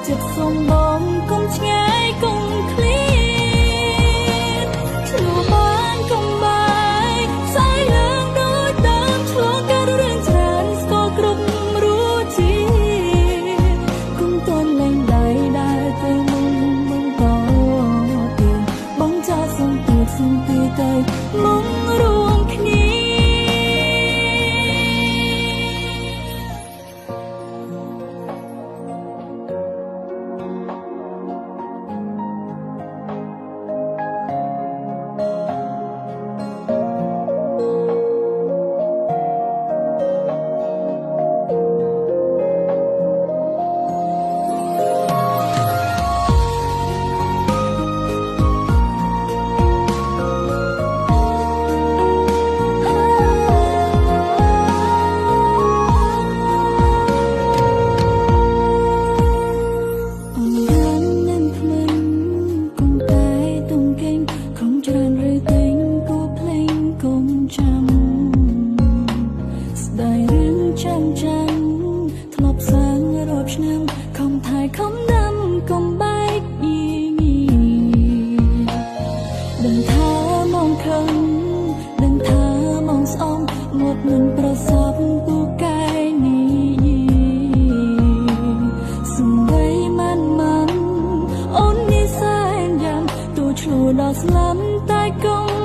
ចិត្តសុំបងកុំឆ្ងាយកុំឃ្លាតឆ្លុះបានកុំបាយផ្សាយឡើងដូចដើមឆ្លងកាត់រឿងច្រើនស្គាល់គ្រប់រសជាតិគុំតន់លែងដៃដើរទៅមុខបន្តទៀតបងចាសុំទៀតទៅមុខរួមគ្នាធ្លាប់សាងរាប់ឆ្នាំខំថែខំដាំកុំបែកញីដឹងថាមកខឹងដឹងថាមកស្អមមកមិនប្រសពពូកែនេះសំដីមិនអូននេះសែនយ៉ាងទូឆ្លួដល់ស្លាប់តែកុំ